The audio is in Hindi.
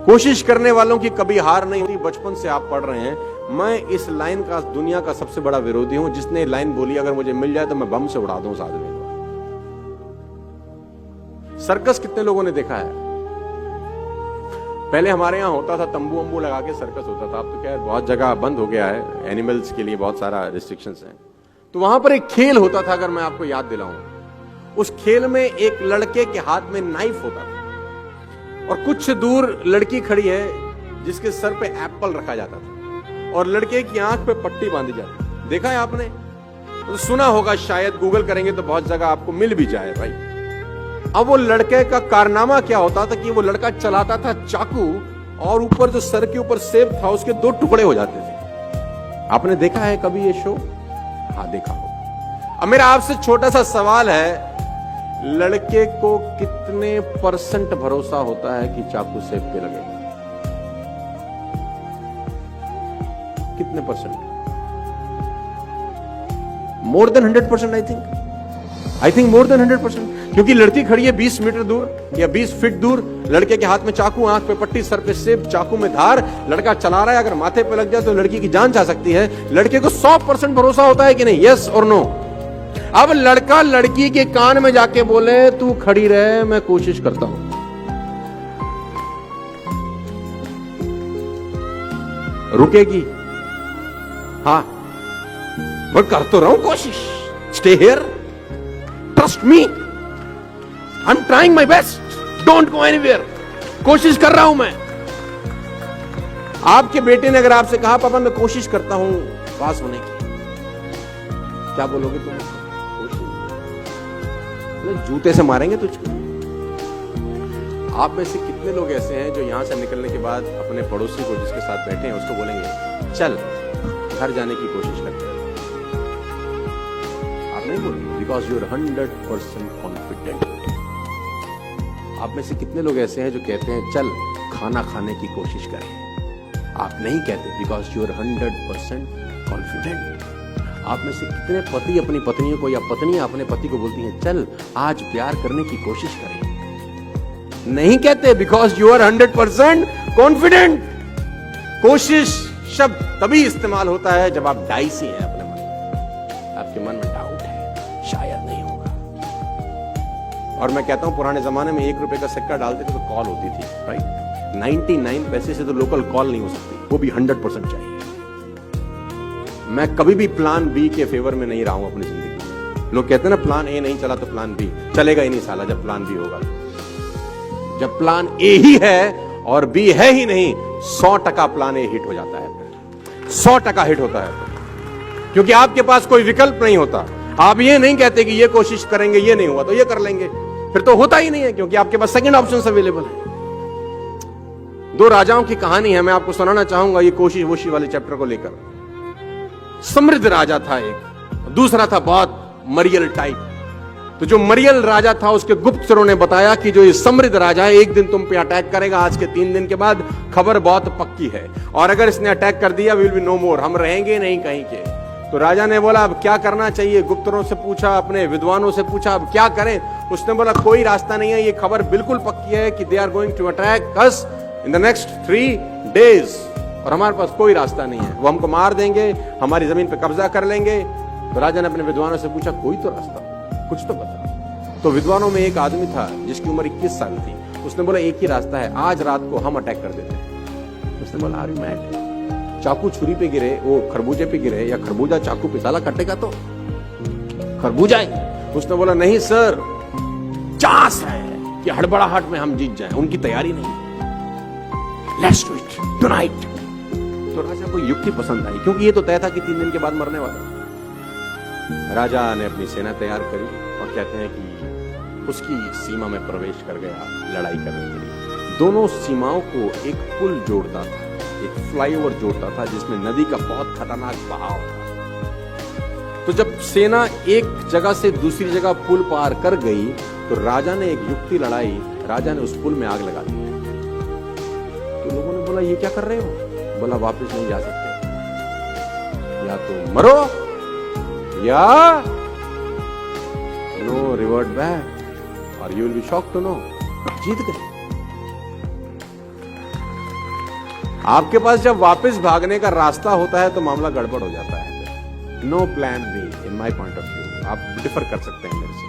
कोशिश करने वालों की कभी हार नहीं होती। बचपन से आप पढ़ रहे हैं। मैं इस लाइन का दुनिया का सबसे बड़ा विरोधी हूं जिसने लाइन बोली अगर मुझे मिल जाए तो मैं बम से उड़ा दूं उस आदमी को। सर्कस कितने लोगों ने देखा है? पहले हमारे यहां होता था, तंबू वंबू लगा के सर्कस होता था। अब तो खैर बहुत जगह बंद हो गया है, एनिमल्स के लिए बहुत सारा रिस्ट्रिक्शंस है। तो वहां पर एक खेल होता था, अगर मैं आपको याद दिलाऊं। उस खेल में एक लड़के के हाथ में नाइफ होता था और कुछ दूर लड़की खड़ी है जिसके सर पे एप्पल रखा जाता था और लड़के की आंख पे पट्टी बांधी जाती। देखा है आपने? तो सुना होगा शायद, गूगल करेंगे तो बहुत जगह आपको मिल भी जाए भाई। अब वो लड़के का कारनामा क्या होता था कि वो लड़का चलाता था चाकू और ऊपर जो सर के ऊपर सेब था उसके 2 टुकड़े हो जाते थे। आपने देखा है कभी ये शो? हाँ, देखा होगा। अब मेरा आपसे छोटा सा सवाल है, लड़के को कितने % भरोसा होता है कि चाकू सेब पे लगेगा? कितने %? More than 100% I think more than 100%। क्योंकि लड़की खड़ी है 20 मीटर दूर या 20 फीट दूर, लड़के के हाथ में चाकू, आंख पे पट्टी, सर पे सेब, चाकू में धार, लड़का चला रहा है। अगर माथे पे लग जाए तो लड़की की जान जा सकती है। लड़के को 100% भरोसा होता है कि नहीं? यस और नो? अब लड़का लड़की के कान में जाके बोले तू खड़ी रहे, मैं कोशिश करता हूं। रुकेगी? हाँ, मैं कर तो रहा हूं कोशिश। Stay here, trust me, I am trying my best, don't go anywhere. कोशिश कर रहा हूं मैं। आपके बेटे ने अगर आपसे कहा पापा मैं कोशिश करता हूं पास होने की, क्या बोलोगे तुम? जूते से मारेंगे तुझको। आप में से कितने लोग ऐसे हैं जो यहां से निकलने के बाद अपने पड़ोसी को जिसके साथ बैठे हैं उसको बोलेंगे चल घर जाने की कोशिश करते हैं? आप नहीं बोलेंगे, बिकॉज यू आर 100% कॉन्फिडेंट। आप में से कितने लोग ऐसे हैं जो कहते हैं चल खाना खाने की कोशिश करें? आप नहीं कहते, बिकॉज यू आर 100% कॉन्फिडेंट। आप में से कितने पति अपनी पत्नियों को या पत्नियां अपने पति को बोलती हैं चल आज प्यार करने की कोशिश करें? नहीं कहते, बिकॉज यू आर 100% कॉन्फिडेंट। कोशिश शब्द तभी इस्तेमाल होता है जब आप डाइसी हैं अपने मन में, आपके मन में डाउट है शायद नहीं होगा। और मैं कहता हूं पुराने जमाने में 1 रुपए का सिक्का डालते थे तो कॉल होती थी, राइट? 99 पैसे से तो लोकल कॉल नहीं हो सकती, वो भी 100% चाहिए। मैं कभी भी प्लान बी के फेवर में नहीं रहा हूं अपनी जिंदगी में। लोग कहते हैं ना प्लान ए नहीं चला तो प्लान बी चलेगा ही नहीं साला। जब प्लान बी होगा, जब प्लान ए ही है और बी है ही नहीं, 100% प्लान ए हिट हो जाता है, 100% हिट होता है। क्योंकि आपके पास कोई विकल्प नहीं होता। आप ये नहीं कहते कि ये कोशिश करेंगे, ये नहीं हुआ तो ये कर लेंगे, फिर तो होता ही नहीं है, क्योंकि आपके पास सेकंड ऑप्शन अवेलेबल है। 2 राजाओं की कहानी है, मैं आपको सुनाना चाहूंगा ये कोशिश वोशी वाले चैप्टर को लेकर। समृद्ध राजा था एक, दूसरा था बहुत मरियल टाइप। तो जो मरियल राजा था उसके गुप्तचरों ने बताया कि जो ये समृद्ध राजा है एक दिन तुम पे अटैक करेगा, आज के 3 दिन के बाद, खबर बहुत पक्की है, और अगर इसने अटैक कर दिया विल बी नो मोर, हम रहेंगे नहीं कहीं के। तो राजा ने बोला अब क्या करना चाहिए? गुप्तचरों से पूछा, अपने विद्वानों से पूछा अब क्या करें? उसने बोला कोई रास्ता नहीं है, ये खबर बिल्कुल पक्की है कि they are going to attack us in the next 3 days, और हमारे पास कोई रास्ता नहीं है, वो हमको मार देंगे, हमारी जमीन पे कब्जा कर लेंगे। तो राजा ने अपने विद्वानों से पूछा कोई तो रास्ता, कुछ तो बता। तो विद्वानों में एक आदमी था जिसकी उम्र 21 साल थी। उसने बोला एक ही रास्ता है, आज रात को हम अटैक कर देते हैं। उसने बोला आर यू मैड? चाकू छुरी पे गिरे, वो खरबूजे पे गिरे, या खरबूजा चाकू पे साला कटेगा तो खरबूजा ही। उसने बोला नहीं सर, चांस है कि हड़बड़ाहट में हम जीत जाएं, उनकी तैयारी नहीं है, लेट्स डू इट टुनाइट। तो राजा को युक्ति पसंद आई, क्योंकि ये तो तय था कि 3 दिन के बाद मरने वाला। राजा ने अपनी सेना तैयार करी और कहते हैं कि उसकी सीमा में प्रवेश कर गया लड़ाई करने के लिए। दोनों सीमाओं को एक पुल जोड़ता था, एक फ्लाईओवर जोड़ता था जिसमें नदी का बहुत खतरनाक बहाव था। तो जब सेना एक जगह से दूसरी जगह पुल पार कर गई तो राजा ने एक युक्ति लड़ाई, राजा ने उस पुल में आग लगा दी। तो लोगों ने बोला ये क्या कर रहे हो? बोला वापस नहीं जा सकते, या तो मरो या नो रिवर्ट बैक और you will be shocked to know जीत गए। आपके पास जब वापस भागने का रास्ता होता है तो मामला गड़बड़ हो जाता है। No plan B in my point of view. आप डिफर कर सकते हैं मेरे से।